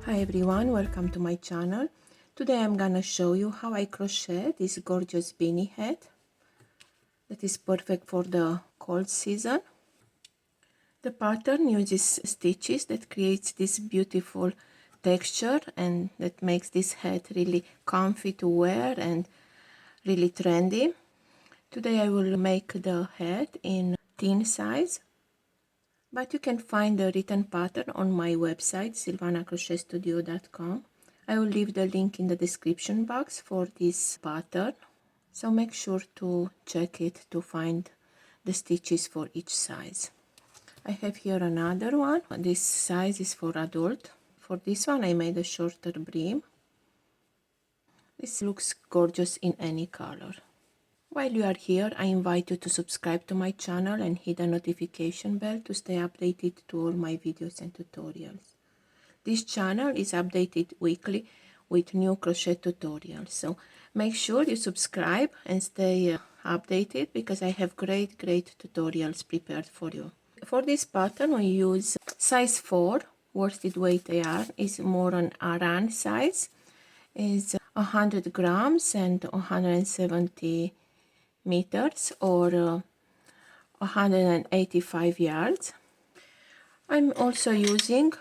Hi everyone, welcome to my channel. Today I'm gonna show you how I crochet this gorgeous beanie hat that is perfect for the cold season. The pattern uses stitches that creates this beautiful texture and that makes this hat really comfy to wear and really trendy. Today I will make the hat in thin size, but you can find the written pattern on my website silvanacrochetstudio.com. I will leave the link in the description box for this pattern, so make sure to check it to find the stitches for each size. I have here another one. This size is for adult. For this one I made a shorter brim. This looks gorgeous in any color. While you are here, I invite you to subscribe to my channel and hit the notification bell to stay updated to all my videos and tutorials. This channel is updated weekly with new crochet tutorials, so make sure you subscribe and stay updated because I have great tutorials prepared for you. For this pattern we use size 4 worsted weight yarn. Is more on Aran size, is 100 grams and 170 meters or 185 yards. I'm also using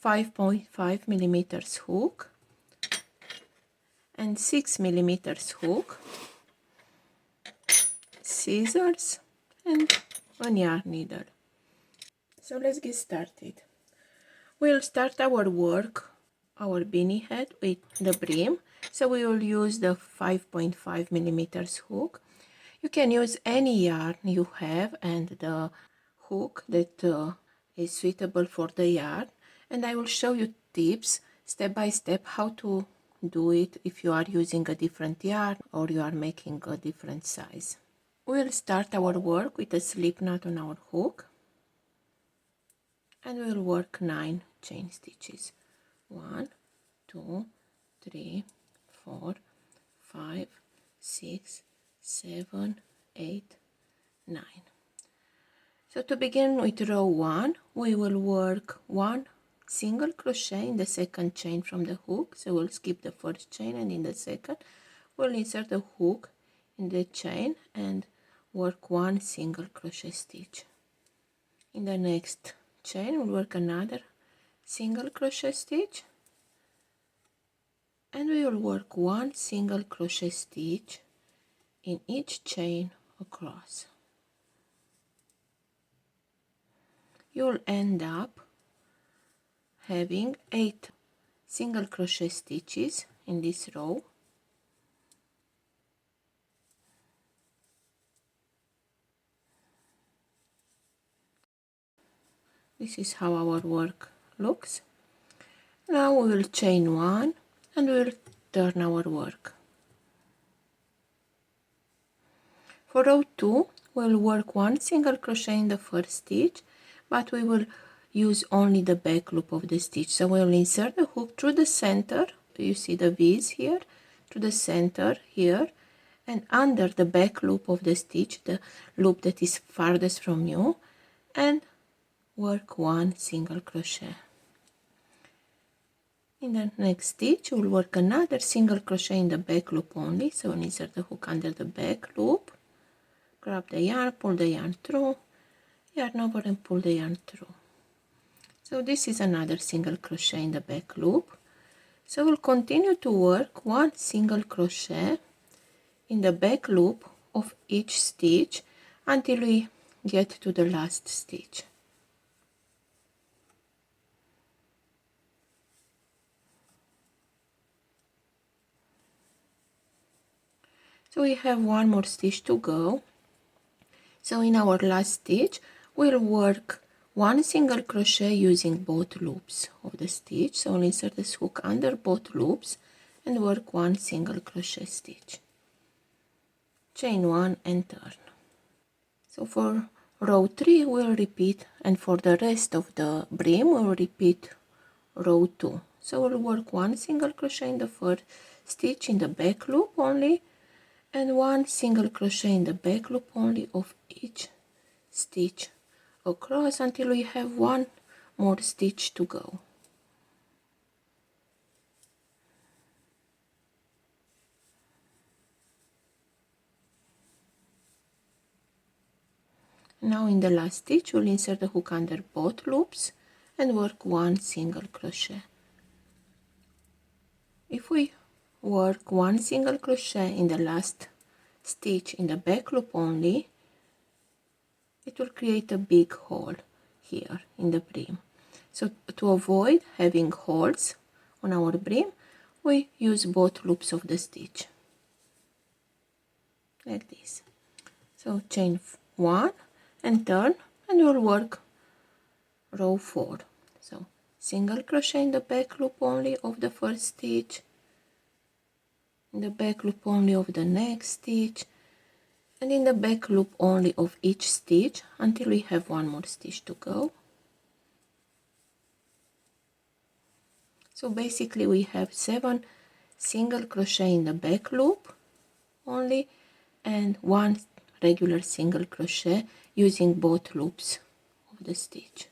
5.5 millimeters hook and 6 millimeters hook, scissors and one yarn needle. So let's get started. We'll start our work, our beanie hat, with the brim. So we will use the 5.5 millimeters hook. You can use any yarn you have and the hook that is suitable for the yarn, and I will show you tips step by step how to do it if you are using a different yarn or you are making a different size. We'll start our work with a slip knot on our hook and we'll work 9 chain stitches. 1, 2, 3, 4, 5, 6, 7, 8, 9. So to begin with row 1, we will work 1 single crochet in the second chain from the hook. So we'll skip the first chain, and in the second we'll insert the hook in the chain and work 1 single crochet stitch. In the next chain we'll work another single crochet stitch, and we will work 1 single crochet stitch in each chain across. You'll end up having 8 single crochet stitches in this row. This is how our work looks. Now we will chain 1 and we will turn our work. For row 2, we'll work 1 single crochet in the first stitch, but we will use only the back loop of the stitch. So we'll insert the hook through the center, you see the V's here, to the center here, and under the back loop of the stitch, the loop that is farthest from you, and work 1 single crochet. In the next stitch we'll work another single crochet in the back loop only, so we'll insert the hook under the back loop, grab the yarn, pull the yarn through, yarn over and pull the yarn through. So this is another single crochet in the back loop. So we'll continue to work 1 single crochet in the back loop of each stitch until we get to the last stitch. So we have one more stitch to go. So in our last stitch we'll work 1 single crochet using both loops of the stitch. So we'll insert this hook under both loops and work 1 single crochet stitch. Chain 1 and turn. So for row 3 we'll repeat, and for the rest of the brim we'll repeat row 2. So we'll work 1 single crochet in the first stitch in the back loop only, and 1 single crochet in the back loop only of each stitch across until we have 1 more stitch to go. Now in the last stitch we'll insert the hook under both loops and work one single crochet. If we work one single crochet in the last stitch in the back loop only, it will create a big hole here in the brim. So to avoid having holes on our brim, we use both loops of the stitch like this. So chain 1 and turn, and we'll work row 4. So single crochet in the back loop only of the first stitch, in the back loop only of the next stitch, and in the back loop only of each stitch until we have one more stitch to go. So basically we have 7 single crochet in the back loop only and 1 regular single crochet using both loops of the stitch.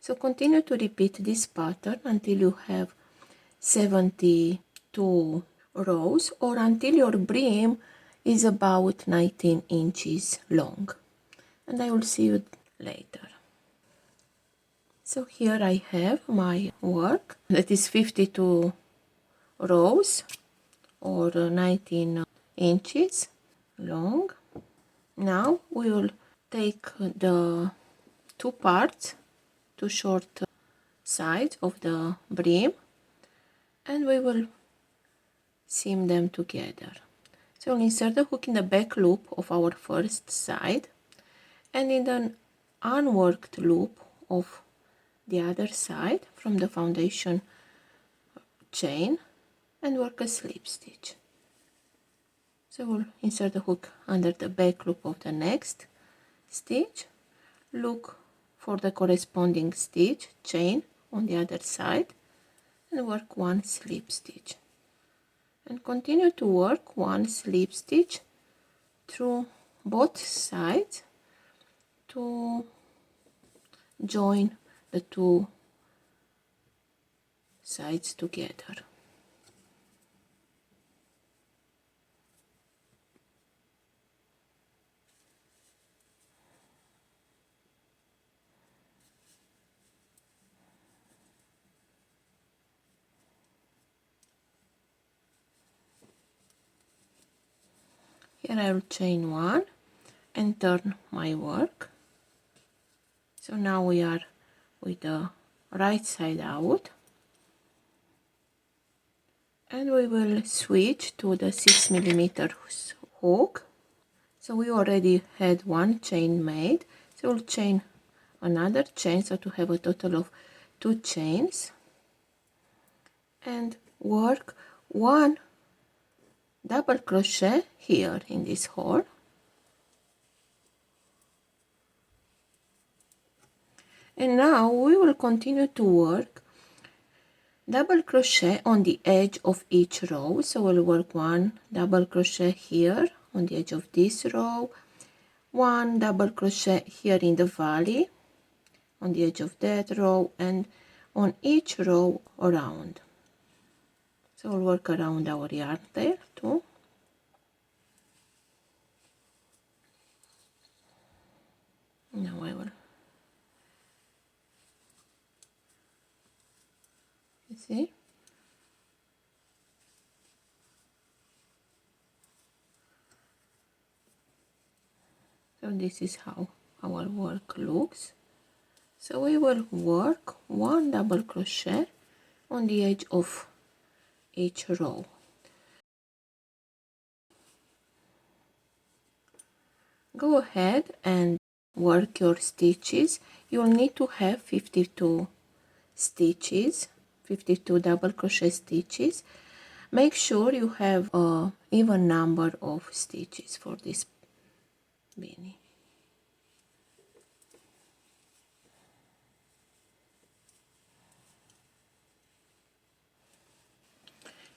So continue to repeat this pattern until you have 72 rows or until your brim is about 19 inches long, and I will see you later. So here I have my work that is 52 rows or 19 inches long. Now we will take the two parts, two short sides of the brim, and we will seam them together. So we'll insert the hook in the back loop of our first side and in the unworked loop of the other side from the foundation chain and work a slip stitch. So we'll insert the hook under the back loop of the next stitch, look for the corresponding stitch chain on the other side and work one slip stitch, and continue to work one slip stitch through both sides to join the two sides together. Here I will chain 1 and turn my work. So now we are with the right side out, and we will switch to the 6mm hook. So we already had one chain made, so we'll chain another chain, so to have a total of 2 chains, and work one double crochet here in this hole, and now we will continue to work double crochet on the edge of each row. So we'll work one double crochet here on the edge of this row, one double crochet here in the valley on the edge of that row, and on each row around. So we'll work around our yarn tail too. Now I will, you see, so this is how our work looks. So we will work one double crochet on the edge of each row. Go ahead and work your stitches. You'll need to have 52 stitches, 52 double crochet stitches. Make sure you have an even number of stitches for this beanie.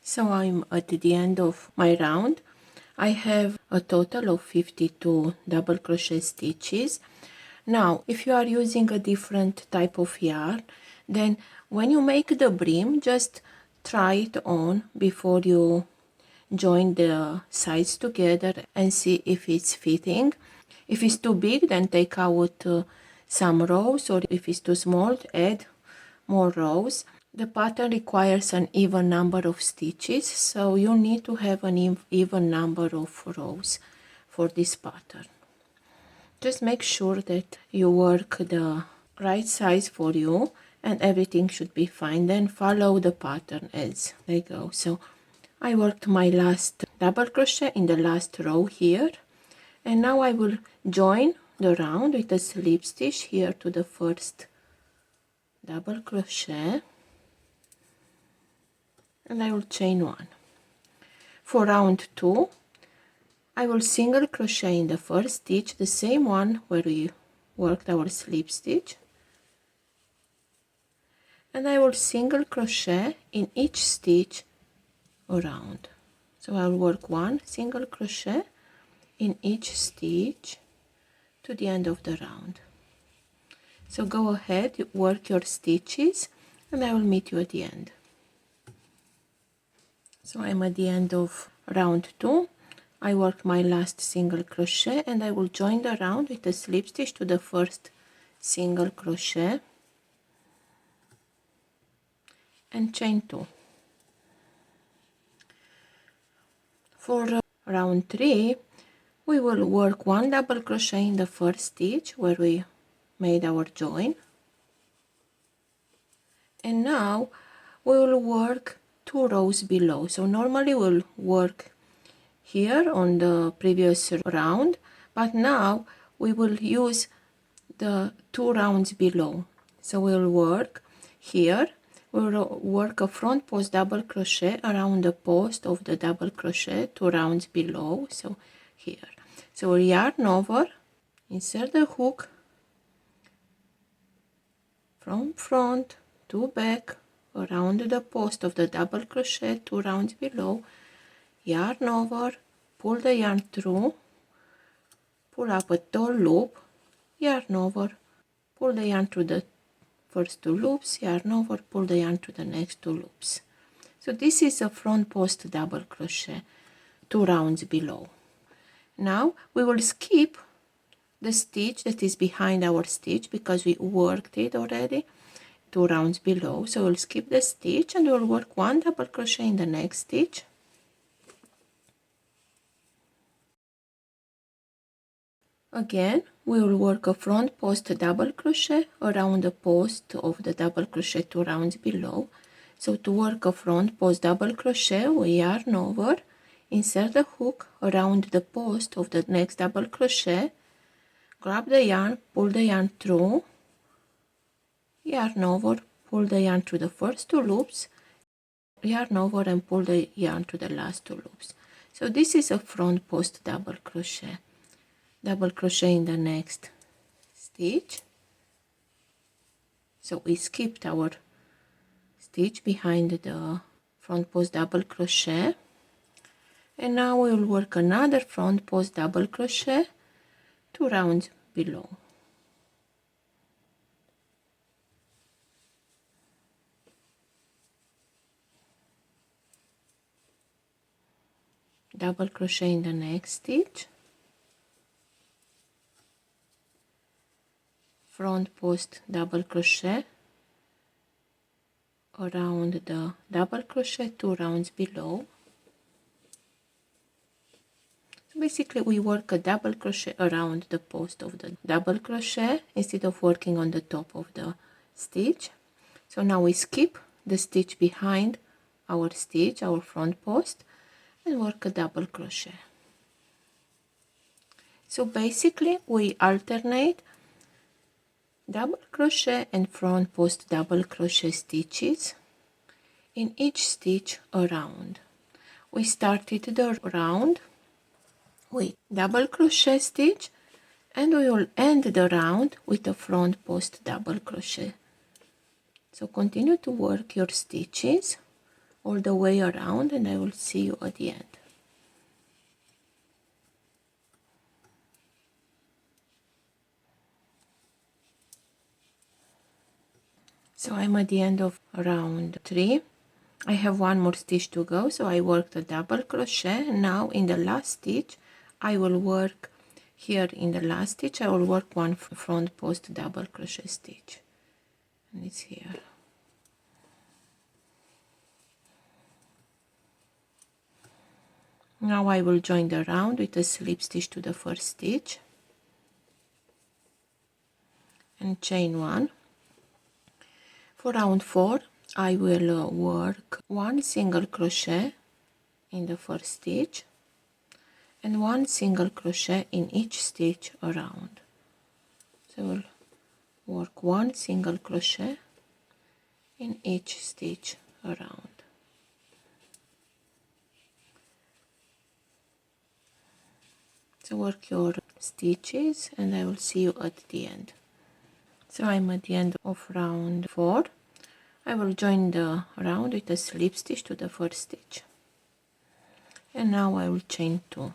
So I'm at the end of my round. I have a total of 52 double crochet stitches. Now, if you are using a different type of yarn, then when you make the brim, just try it on before you join the sides together and see if it's fitting. If it's too big, then take out some rows, or if it's too small, add more rows. The pattern requires an even number of stitches, so you need to have an even number of rows for this pattern. Just make sure that you work the right size for you and everything should be fine. Then follow the pattern as they go. So I worked my last double crochet in the last row here, and now I will join the round with a slip stitch here to the first double crochet, and I will chain 1. For round 2, I will single crochet in the first stitch, the same one where we worked our slip stitch, and I will single crochet in each stitch around. So I will work 1 single crochet in each stitch to the end of the round. So go ahead, work your stitches, and I will meet you at the end. So I'm at the end of round 2. I worked my last single crochet, and I will join the round with a slip stitch to the first single crochet and chain 2. For round 3, we will work 1 double crochet in the first stitch where we made our join, and now we will work 2 rows below. So normally we'll work here on the previous round, but now we will use the 2 rounds below. So we'll work here, we'll work a front post double crochet around the post of the double crochet 2 rounds below, so here. So we'll yarn over, insert the hook from front to back around the post of the double crochet 2 rounds below, yarn over, pull the yarn through, pull up a tall loop, yarn over, pull the yarn through the first 2 loops, yarn over, pull the yarn through the next 2 loops. So this is a front post double crochet 2 rounds below. Now we will skip the stitch that is behind our stitch because we worked it already 2 rounds below. So we'll skip the stitch and we'll work 1 double crochet in the next stitch, again we will work a front post double crochet around the post of the double crochet 2 rounds below. So to work a front post double crochet, we yarn over, insert the hook around the post of the next double crochet, grab the yarn, pull the yarn through, yarn over, pull the yarn through the first 2 loops, yarn over and pull the yarn to the last 2 loops. So this is a front post double crochet in the next stitch. So we skipped our stitch behind the front post double crochet, and now we will work another front post double crochet 2 rounds below. Double crochet in the next stitch, front post double crochet around the double crochet 2 rounds below. So basically we work a double crochet around the post of the double crochet instead of working on the top of the stitch. So now we skip the stitch behind our stitch, our front post, and work a double crochet. So basically we alternate double crochet and front post double crochet stitches in each stitch around. We started the round with double crochet stitch, and we will end the round with a front post double crochet. So continue to work your stitches all the way around, and I will see you at the end. So I'm at the end of round 3. I have 1 more stitch to go, so I worked a double crochet. Now in the last stitch I will work Here in the last stitch I will work one front post double crochet stitch, and it's here. Now I will join the round with a slip stitch to the first stitch and chain 1. For round 4 I will work 1 single crochet in the first stitch and 1 single crochet in each stitch around. So we'll work 1 single crochet in each stitch around. So work your stitches and I will see you at the end. So I'm at the end of round 4. I will join the round with a slip stitch to the first stitch, and now I will chain 2.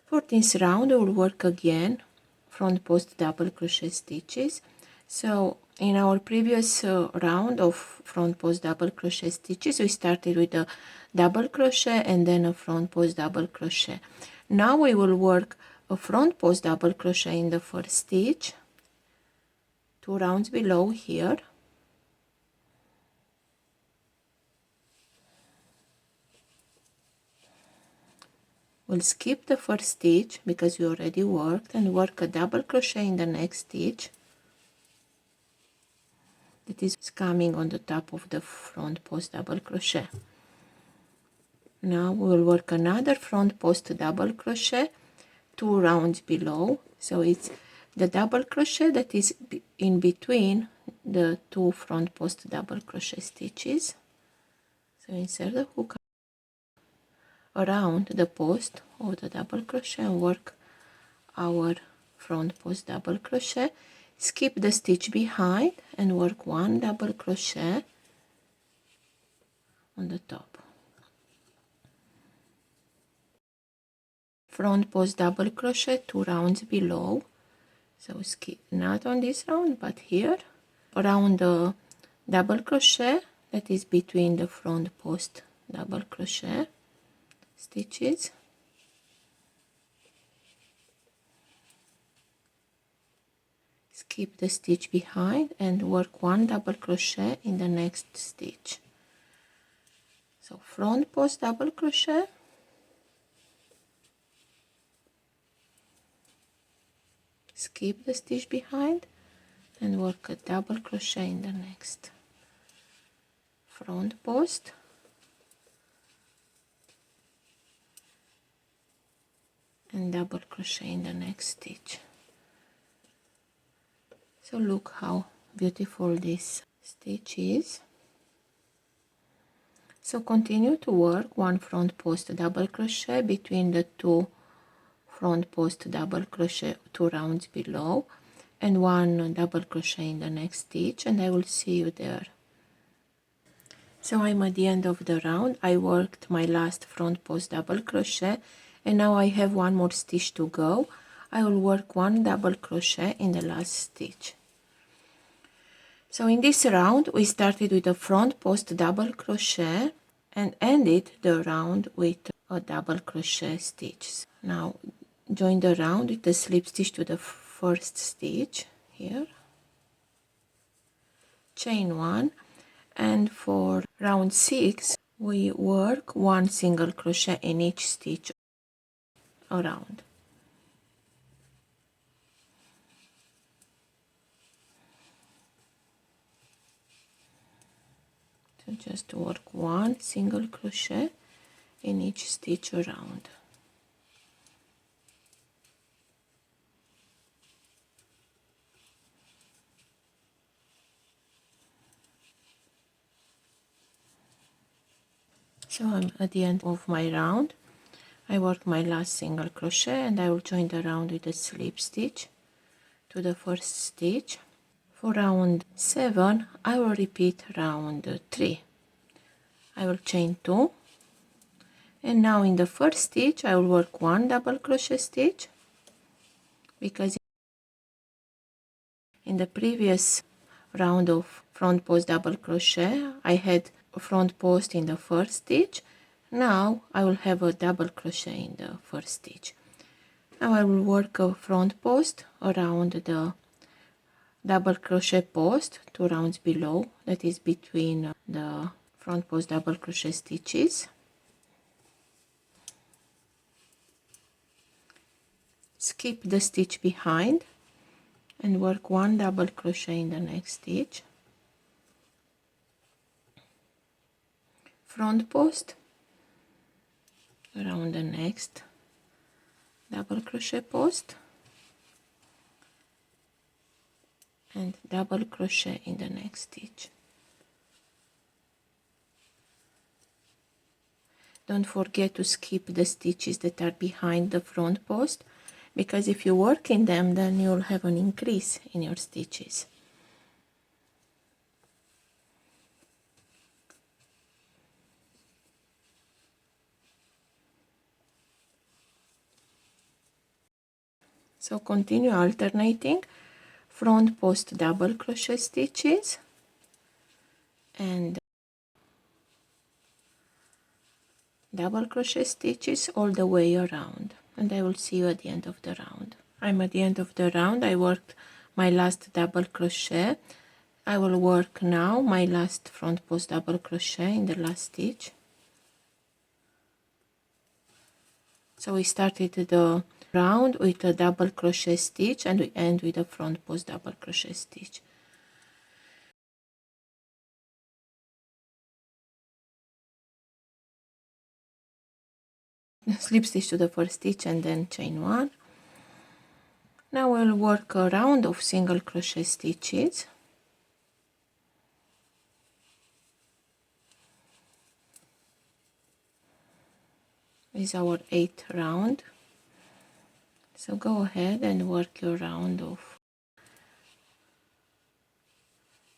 For this round I will work again front post double crochet stitches. So in our previous round of front post double crochet stitches we started with a double crochet and then a front post double crochet. Now we will work a front post double crochet in the first stitch, 2 rounds below here, we'll skip the first stitch because we already worked and work a double crochet in the next stitch that is coming on the top of the front post double crochet. Now we will work another front post double crochet 2 rounds below, so it's the double crochet that is in between the 2 front post double crochet stitches. So insert the hook around the post of the double crochet and work our front post double crochet, skip the stitch behind and work 1 double crochet on the top. Front post double crochet 2 rounds below, so skip not on this round but here around the double crochet that is between the front post double crochet stitches. Skip the stitch behind and work 1 double crochet in the next stitch. So front post double crochet, skip the stitch behind and work a double crochet in the next front post, and double crochet in the next stitch. So look how beautiful this stitch is. So continue to work 1 front post double crochet between the 2 front post double crochet 2 rounds below and 1 double crochet in the next stitch, and I will see you there. So I'm at the end of the round. I worked my last front post double crochet and now I have 1 more stitch to go. I will work 1 double crochet in the last stitch. So in this round we started with a front post double crochet and ended the round with a double crochet stitch. Now join the round with a slip stitch to the first stitch here, chain 1, and for round 6 we work 1 single crochet in each stitch around. So just work 1 single crochet in each stitch around. So I'm at the end of my round. I work my last single crochet and I will join the round with a slip stitch to the first stitch. For round 7 I will repeat round 3. I will chain 2, and now in the first stitch I will work 1 double crochet stitch because in the previous round of front post double crochet I had a front post in the first stitch Now I will have a double crochet in the first stitch. Now I will work a front post around the double crochet post 2 rounds below, that is between the front post double crochet stitches. Skip the stitch behind and work 1 double crochet in the next stitch. Front post around the next double crochet post and double crochet in the next stitch. Don't forget to skip the stitches that are behind the front post, because if you work in them, then you'll have an increase in your stitches. So continue alternating front post double crochet stitches and double crochet stitches all the way around, and I will see you at the end of the round. I'm at the end of the round. I worked my last double crochet. I will work now my last front post double crochet in the last stitch. So we started the round with a double crochet stitch and we end with a front post double crochet stitch. Slip stitch to the first stitch and then chain 1. Now we'll work a round of single crochet stitches. This is our 8th round. So go ahead and work your round of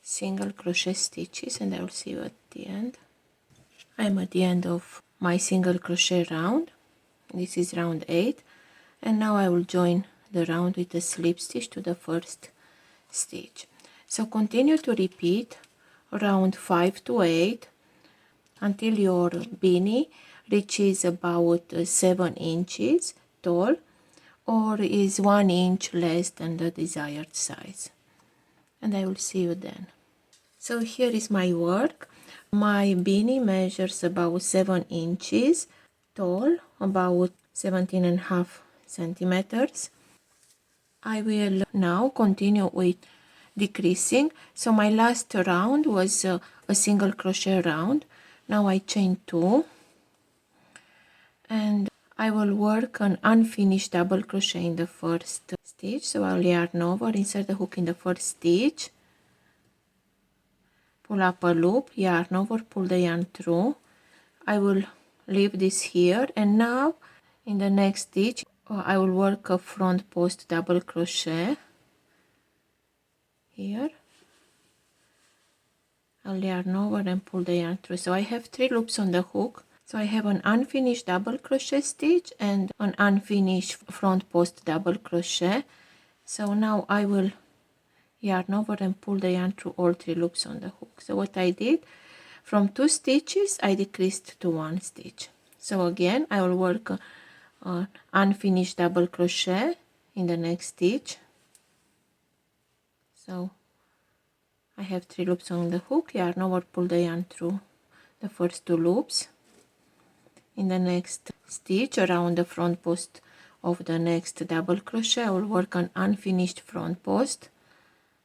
single crochet stitches and I will see you at the end. I'm at the end of my single crochet round. This is round 8, and now I will join the round with a slip stitch to the first stitch. So continue to repeat round 5 to 8 until your beanie reaches about 7 inches tall or is 1 inch less than the desired size, and I will see you then. So here is my work. My beanie measures about 7 inches tall, about 17.5 centimeters. I will now continue with decreasing. So my last round was a single crochet round. Now I chain 2 and I will work an unfinished double crochet in the first stitch. So I'll yarn over, insert the hook in the first stitch, pull up a loop, yarn over, pull the yarn through. I will leave this here, and now in the next stitch I will work a front post double crochet here. I'll yarn over and pull the yarn through. So I have 3 loops on the hook. So I have an unfinished double crochet stitch and an unfinished front post double crochet. So now I will yarn over and pull the yarn through all 3 loops on the hook. So what I did, from 2 stitches I decreased to 1 stitch. So again I will work an unfinished double crochet in the next stitch. So I have 3 loops on the hook, yarn over, pull the yarn through the first 2 loops. In the next stitch around the front post of the next double crochet I will work an unfinished front post.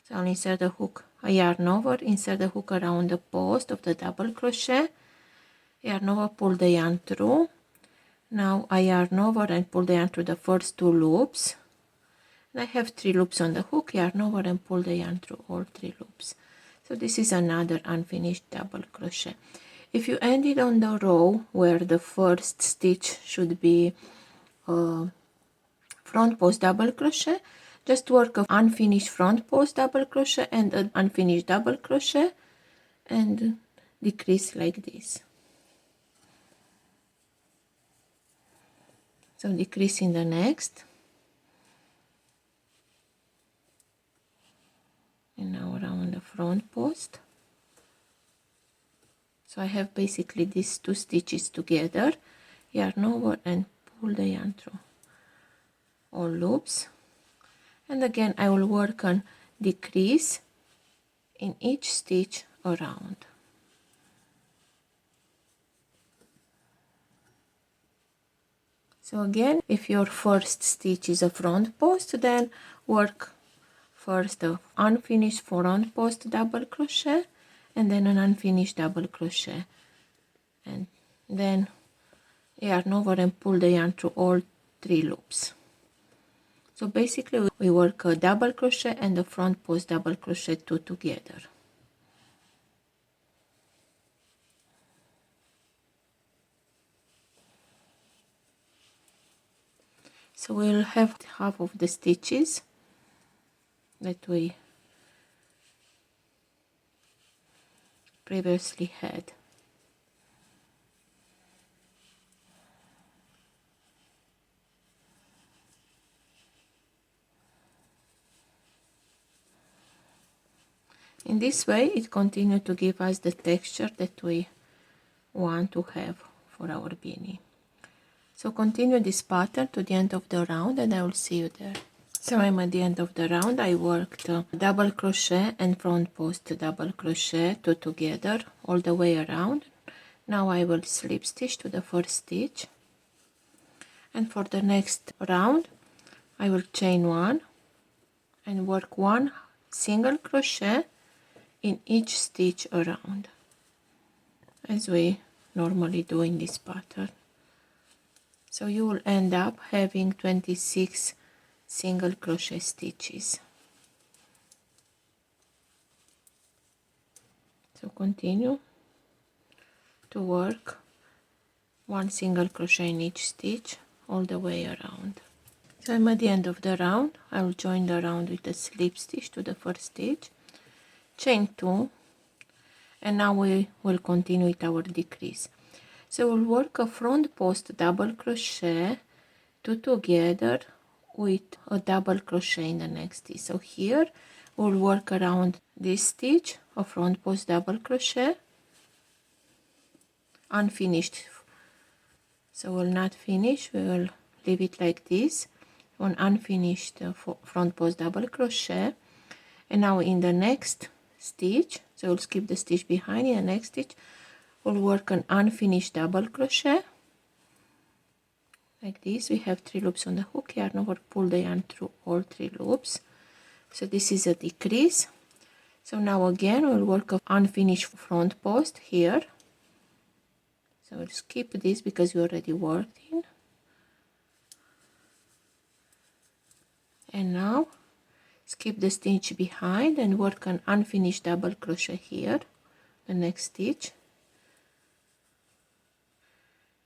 So I'll insert the hook, I yarn over, insert the hook around the post of the double crochet, yarn over, pull the yarn through. Now I yarn over and pull the yarn through the first 2 loops. And I have 3 loops on the hook, yarn over and pull the yarn through all 3 loops. So this is another unfinished double crochet. If you ended on the row where the first stitch should be front post double crochet, just work an unfinished front post double crochet and an unfinished double crochet and decrease like this. So decrease in the next, and now around the front post. So I have basically these two stitches together, yarn over and pull the yarn through all loops. And again I will work on decrease in each stitch around. So again, if your first stitch is a front post, then work first a unfinished front post double crochet and then an unfinished double crochet, and then yarn over and pull the yarn through all 3 loops. So basically we work a double crochet and a front post double crochet 2 together. So we'll have half of the stitches that we previously had. In this way it continues to give us the texture that we want to have for our beanie. So continue this pattern to the end of the round and I will see you there. So I'm at the end of the round. I worked double crochet and front post double crochet 2 together all the way around. Now I will slip stitch to the first stitch, and for the next round I will chain 1 and work 1 single crochet in each stitch around, as we normally do in this pattern. So you will end up having 26 single crochet stitches. So continue to work 1 single crochet in each stitch all the way around. So I'm at the end of the round. I will join the round with a slip stitch to the first stitch, chain 2, and now we will continue with our decrease. So we'll work a front post double crochet 2 together with a double crochet in the next stitch. So here we'll work around this stitch, a front post double crochet, unfinished. So we'll not finish, we will leave it like this, one unfinished front post double crochet. And now in the next stitch, so we'll skip the stitch behind, in the next stitch we'll work an unfinished double crochet like this. We have 3 loops on the hook, yarn over, pull the yarn through all 3 loops. So this is a decrease. So now again we'll work an unfinished front post here. So we'll skip this because we already worked in. And now skip the stitch behind and work an unfinished double crochet here, the next stitch.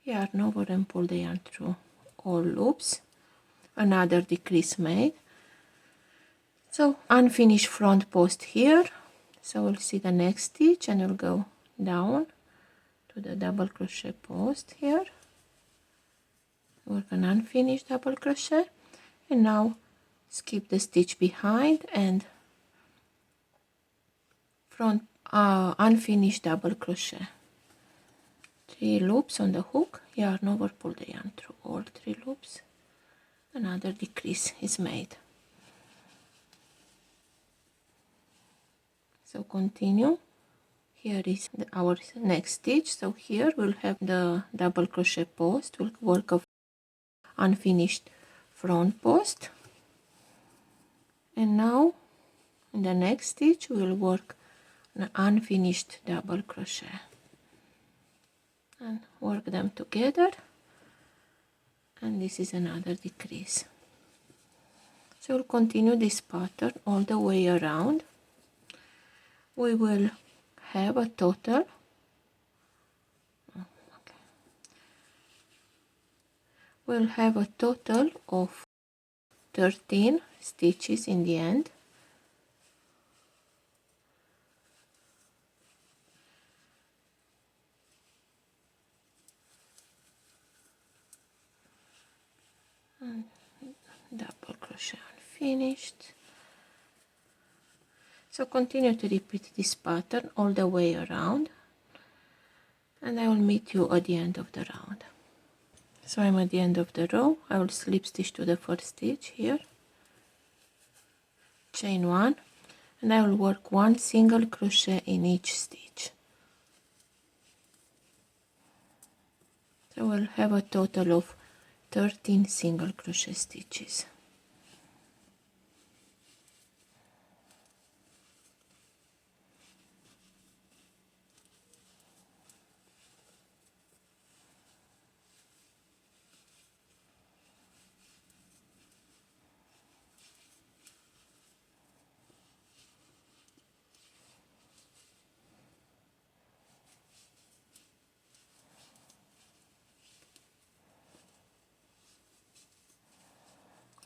Yarn over and pull the yarn through all loops. Another decrease made. So unfinished front post here. So we'll see the next stitch and we'll go down to the double crochet post here, work an unfinished double crochet, and now skip the stitch behind and front unfinished double crochet, 3 loops on the hook, yarn over, pull the yarn through all 3 loops. Another decrease is made. So continue. Here is our next stitch. So here we'll have the double crochet post. We'll work a unfinished front post, and now in the next stitch we'll work an unfinished double crochet and work them together, and this is another decrease. So we'll continue this pattern all the way around. We will have a total we'll have a total of 13 stitches in the end. And double crochet unfinished. So continue to repeat this pattern all the way around. and I will meet you at the end of the round. So I'm at the end of the row. I will slip stitch to the first stitch here, chain 1, and I will work 1 single crochet in each stitch. So we'll have a total of 13 single crochet stitches.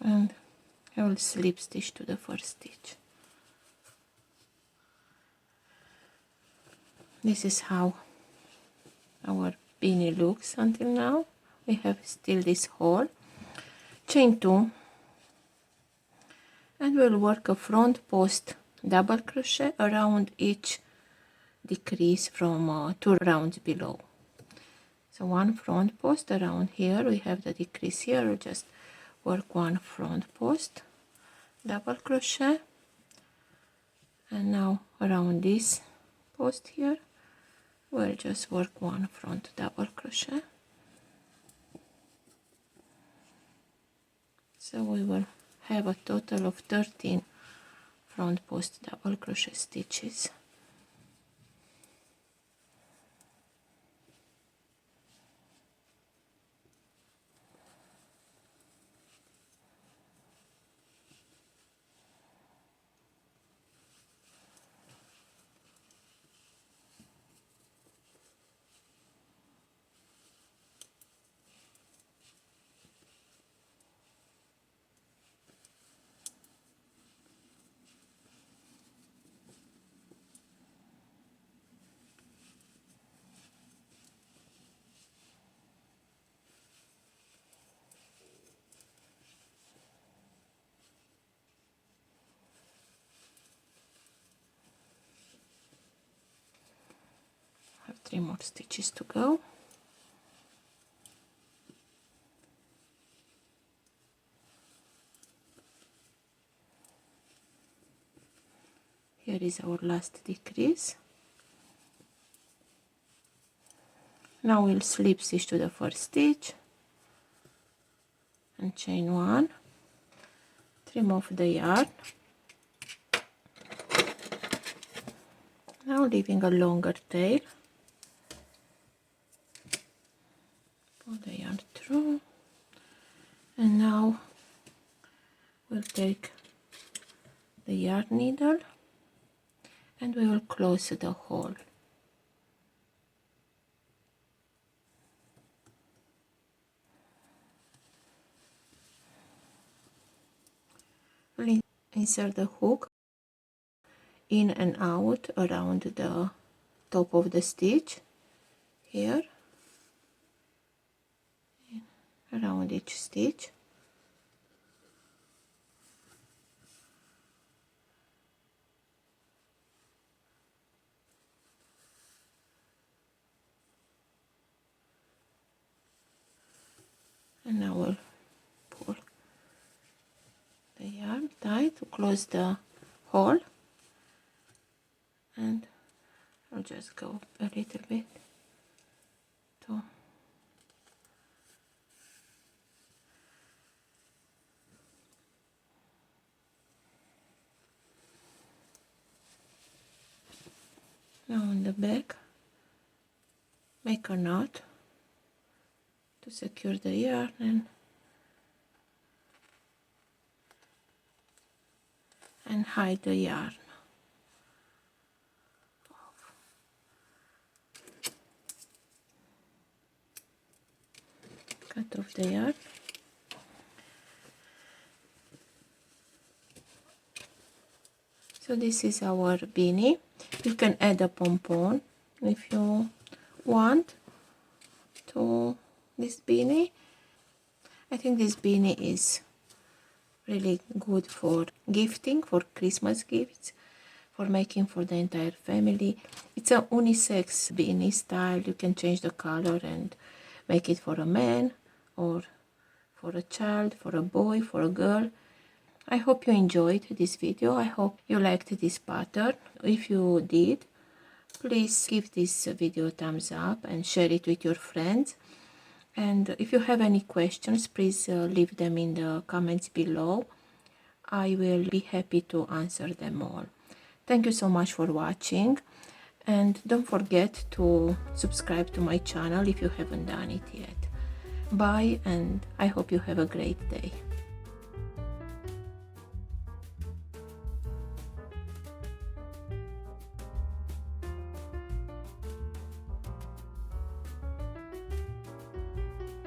And I will slip stitch to the first stitch. This is how our beanie looks until now. We have still this hole. Chain 2, and we'll work a front post double crochet around each decrease from 2 rounds below. So 1 front post around here, we have the decrease here, we'll just work 1 front post double crochet, and now around this post here we'll just work 1 front double crochet. So we will have a total of 13 front post double crochet stitches. Have 3 more stitches to go. Here is our last decrease. Now we'll slip stitch to the first stitch and chain 1, trim off the yarn, now leaving a longer tail, pull the yarn through, and now we'll take the yarn needle and we will close the hole. We'll insert the hook in and out around the top of the stitch here, around each stitch. And now we'll pull the yarn tight to close the hole, and I'll just go a little bit to now on the back, make a knot to secure the yarn and hide the yarn. Cut off the yarn. So this is our beanie. You can add a pom-pom if you want to this beanie. I think this beanie is really good for gifting, for Christmas gifts, for making for the entire family. It's a unisex beanie style. You can change the color and make it for a man or for a child, for a boy, for a girl. I hope you enjoyed this video. I hope you liked this pattern. If you did, please give this video a thumbs up and share it with your friends. And if you have any questions, please leave them in the comments below. I will be happy to answer them all. Thank you so much for watching, and don't forget to subscribe to my channel if you haven't done it yet. Bye, and I hope you have a great day.